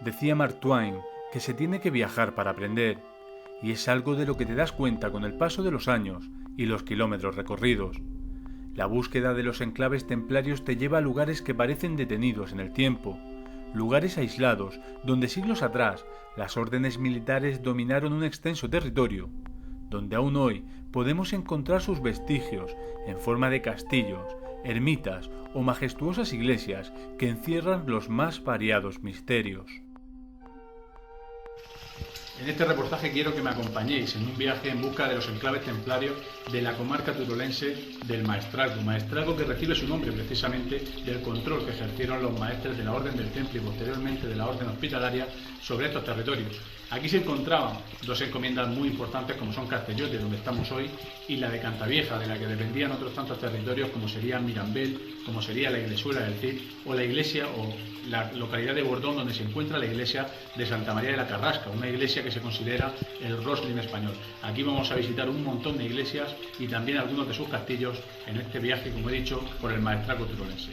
Decía Mark Twain que se tiene que viajar para aprender, y es algo de lo que te das cuenta con el paso de los años y los kilómetros recorridos. La búsqueda de los enclaves templarios te lleva a lugares que parecen detenidos en el tiempo, lugares aislados donde siglos atrás las órdenes militares dominaron un extenso territorio, donde aún hoy podemos encontrar sus vestigios en forma de castillos, ermitas o majestuosas iglesias que encierran los más variados misterios. En este reportaje quiero que me acompañéis en un viaje en busca de los enclaves templarios de la comarca turolense del Maestrazgo, maestrazgo que recibe su nombre precisamente del control que ejercieron los maestres de la Orden del Temple y posteriormente de la Orden Hospitalaria sobre estos territorios. Aquí se encontraban dos encomiendas muy importantes como son Castellote, donde estamos hoy, y la de Cantavieja, de la que dependían otros tantos territorios como sería Mirambel, como sería la Iglesuela del Cid, o la iglesia o la localidad de Bordón, donde se encuentra la iglesia de Santa María de la Carrasca, una iglesia que se considera el Roslin español. Aquí vamos a visitar un montón de iglesias y también algunos de sus castillos en este viaje, como he dicho, por el Maestrazgo turolense.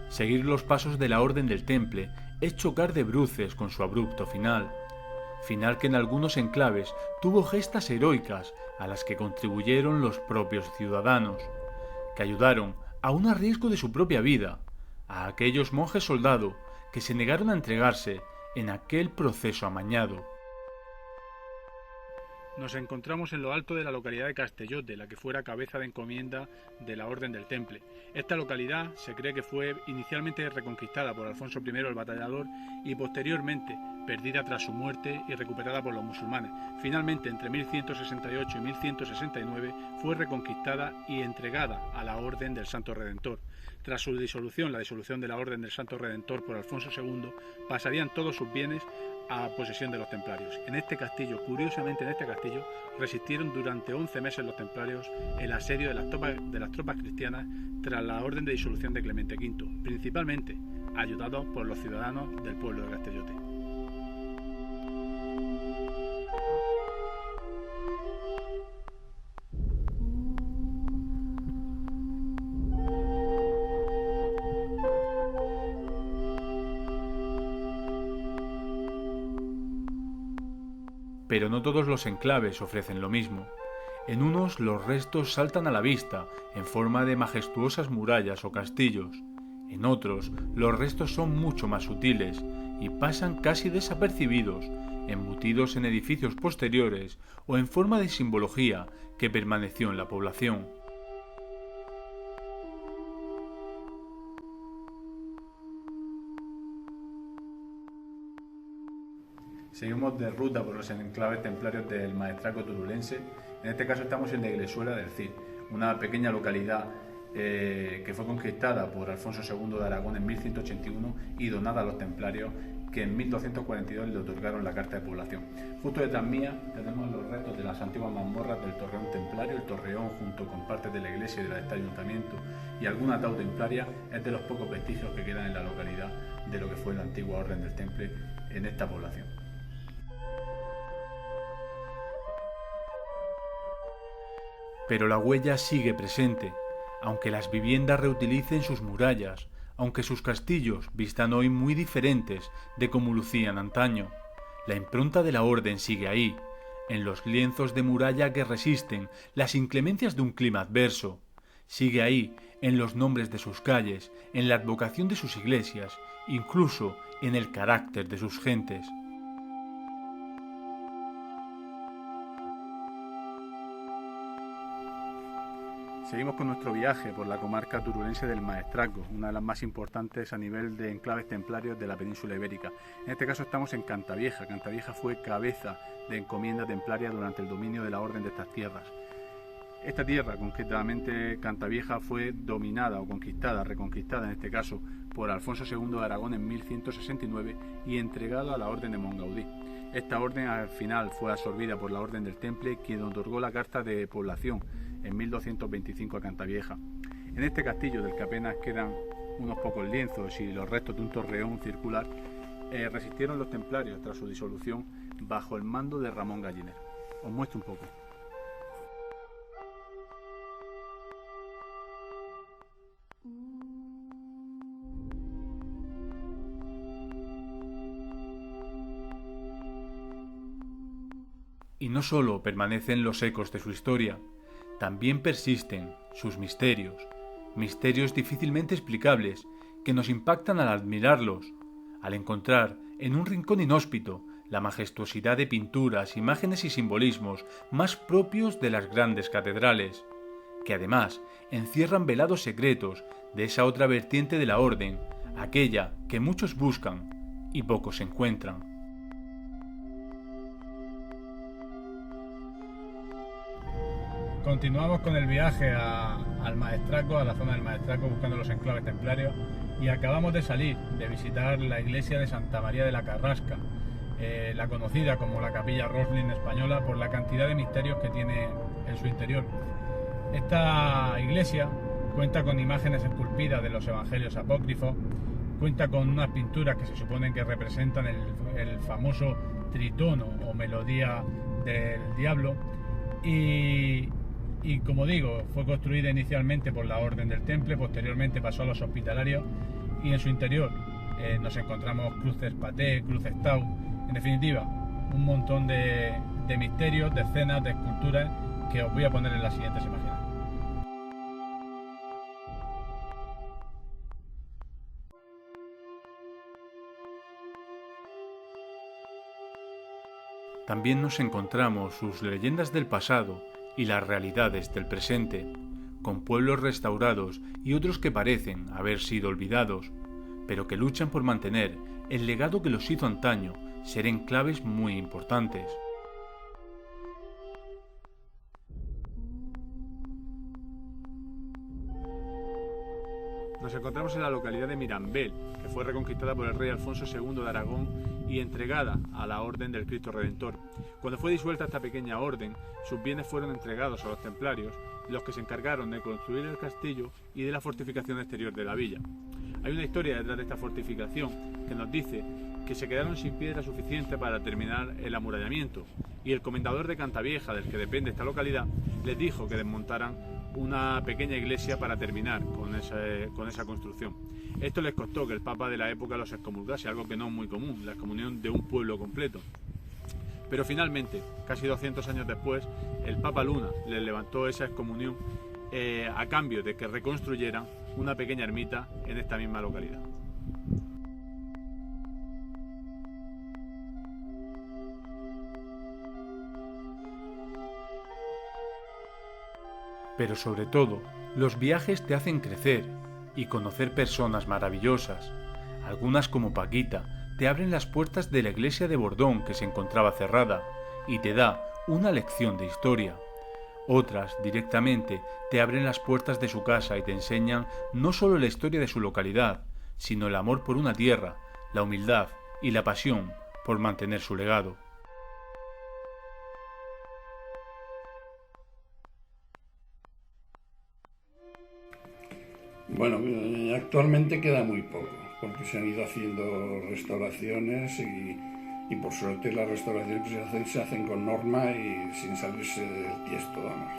Seguir los pasos de la Orden del Temple es chocar de bruces con su abrupto final. Final que en algunos enclaves tuvo gestas heroicas a las que contribuyeron los propios ciudadanos, que ayudaron, aun a riesgo de su propia vida, a aquellos monjes soldado que se negaron a entregarse en aquel proceso amañado. Nos encontramos en lo alto de la localidad de Castellote, la que fuera cabeza de encomienda de la Orden del Temple. Esta localidad se cree que fue inicialmente reconquistada por Alfonso I el Batallador y posteriormente perdida tras su muerte y recuperada por los musulmanes. Finalmente, entre 1168 y 1169, fue reconquistada y entregada a la Orden del Santo Redentor. Tras su disolución, la disolución de la Orden del Santo Redentor por Alfonso II, pasarían todos sus bienes a posesión de los templarios. En este castillo, curiosamente en este castillo, resistieron durante 11 meses los templarios el asedio de las tropas cristianas tras la orden de disolución de Clemente V, principalmente ayudados por los ciudadanos del pueblo de Castellote. Pero no todos los enclaves ofrecen lo mismo. En unos los restos saltan a la vista en forma de majestuosas murallas o castillos. En otros los restos son mucho más sutiles y pasan casi desapercibidos, embutidos en edificios posteriores o en forma de simbología que permaneció en la población. Seguimos de ruta por los enclaves templarios del Maestrazgo turolense. En este caso estamos en la Iglesuela del Cid, una pequeña localidad que fue conquistada por Alfonso II de Aragón en 1181 y donada a los templarios, que en 1242 le otorgaron la carta de población. Justo detrás mía tenemos los restos de las antiguas mazmorras del torreón templario. El torreón, junto con partes de la iglesia y de este ayuntamiento y alguna ataúd templaria, es de los pocos vestigios que quedan en la localidad de lo que fue la antigua Orden del Temple en esta población. Pero la huella sigue presente, aunque las viviendas reutilicen sus murallas, aunque sus castillos vistan hoy muy diferentes de como lucían antaño. La impronta de la orden sigue ahí, en los lienzos de muralla que resisten las inclemencias de un clima adverso. Sigue ahí, en los nombres de sus calles, en la advocación de sus iglesias, incluso en el carácter de sus gentes. Seguimos con nuestro viaje por la comarca turolense del Maestrazgo, una de las más importantes a nivel de enclaves templarios de la península ibérica. En este caso estamos en Cantavieja. Cantavieja fue cabeza de encomienda templaria durante el dominio de la orden de estas tierras. Esta tierra, concretamente Cantavieja, fue dominada o conquistada, reconquistada en este caso, por Alfonso II de Aragón en 1169 y entregada a la orden de Mongaudí. Esta orden al final fue absorbida por la Orden del Temple, quien otorgó la carta de población en 1225 a Cantavieja. En este castillo, del que apenas quedan unos pocos lienzos y los restos de un torreón circular, resistieron los templarios tras su disolución bajo el mando de Ramón Galliner. Os muestro un poco. Y no solo permanecen los ecos de su historia, también persisten sus misterios, misterios difícilmente explicables que nos impactan al admirarlos, al encontrar en un rincón inhóspito la majestuosidad de pinturas, imágenes y simbolismos más propios de las grandes catedrales, que además encierran velados secretos de esa otra vertiente de la orden, aquella que muchos buscan y pocos encuentran. Continuamos con el viaje al Maestrazgo, a la zona del Maestrazgo, buscando los enclaves templarios, y acabamos de salir de visitar la iglesia de Santa María de la Carrasca, la conocida como la Capilla Roslin española por la cantidad de misterios que tiene en su interior. Esta iglesia cuenta con imágenes esculpidas de los evangelios apócrifos, cuenta con unas pinturas que se suponen que representan el famoso tritono o melodía del diablo, y como digo, fue construida inicialmente por la Orden del Temple, posteriormente pasó a los hospitalarios, y en su interior nos encontramos cruces paté, cruces tau, en definitiva, un montón de misterios, de escenas, de esculturas que os voy a poner en las siguientes imágenes. También nos encontramos sus leyendas del pasado y las realidades del presente, con pueblos restaurados y otros que parecen haber sido olvidados, pero que luchan por mantener el legado que los hizo antaño ser enclaves muy importantes. Nos encontramos en la localidad de Mirambel, que fue reconquistada por el rey Alfonso II de Aragón y entregada a la Orden del Cristo Redentor. Cuando fue disuelta esta pequeña orden, sus bienes fueron entregados a los templarios, los que se encargaron de construir el castillo y de la fortificación exterior de la villa. Hay una historia detrás de esta fortificación que nos dice que se quedaron sin piedra suficiente para terminar el amurallamiento, y el comendador de Cantavieja, del que depende esta localidad, les dijo que desmontaran una pequeña iglesia para terminar con esa construcción. Esto les costó que el Papa de la época los excomulgase, algo que no es muy común, la excomunión de un pueblo completo. Pero finalmente, casi 200 años después, el Papa Luna les levantó esa excomunión a cambio de que reconstruyeran una pequeña ermita en esta misma localidad. Pero sobre todo, los viajes te hacen crecer y conocer personas maravillosas. Algunas, como Paquita, te abren las puertas de la iglesia de Bordón, que se encontraba cerrada, y te da una lección de historia. Otras, directamente, te abren las puertas de su casa y te enseñan no solo la historia de su localidad, sino el amor por una tierra, la humildad y la pasión por mantener su legado. Bueno, actualmente queda muy poco, porque se han ido haciendo restauraciones y por suerte las restauraciones que se hacen con norma y sin salirse del tiesto, vamos.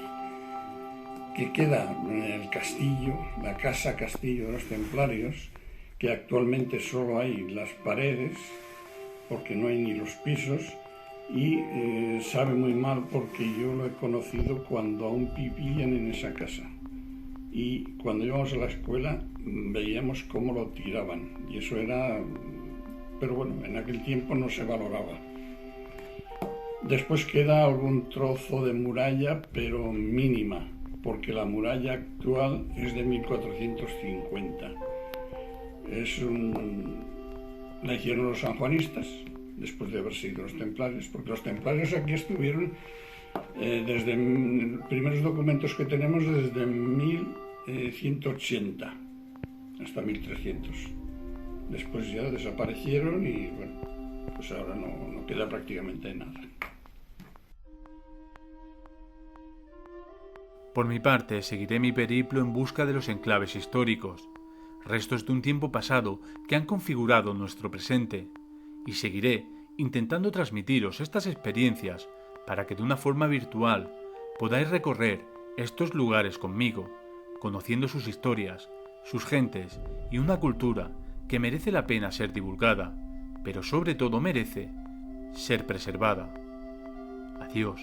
Que queda el castillo, la casa castillo de los templarios, que actualmente solo hay las paredes, porque no hay ni los pisos, y sabe muy mal porque yo lo he conocido cuando aún vivían en esa casa. Y cuando íbamos a la escuela veíamos cómo lo tiraban, y eso era, pero bueno, en aquel tiempo no se valoraba. Después queda algún trozo de muralla, pero mínima, porque la muralla actual es de 1450. La hicieron los sanjuanistas, después de haber sido los templarios, porque los templarios aquí estuvieron desde los primeros documentos que tenemos desde 1180 hasta 1300. Después ya desaparecieron y bueno, pues ahora no queda prácticamente nada. Por mi parte, seguiré mi periplo en busca de los enclaves históricos, restos de un tiempo pasado que han configurado nuestro presente, y seguiré intentando transmitiros estas experiencias para que de una forma virtual podáis recorrer estos lugares conmigo, conociendo sus historias, sus gentes y una cultura que merece la pena ser divulgada, pero sobre todo merece ser preservada. Adiós.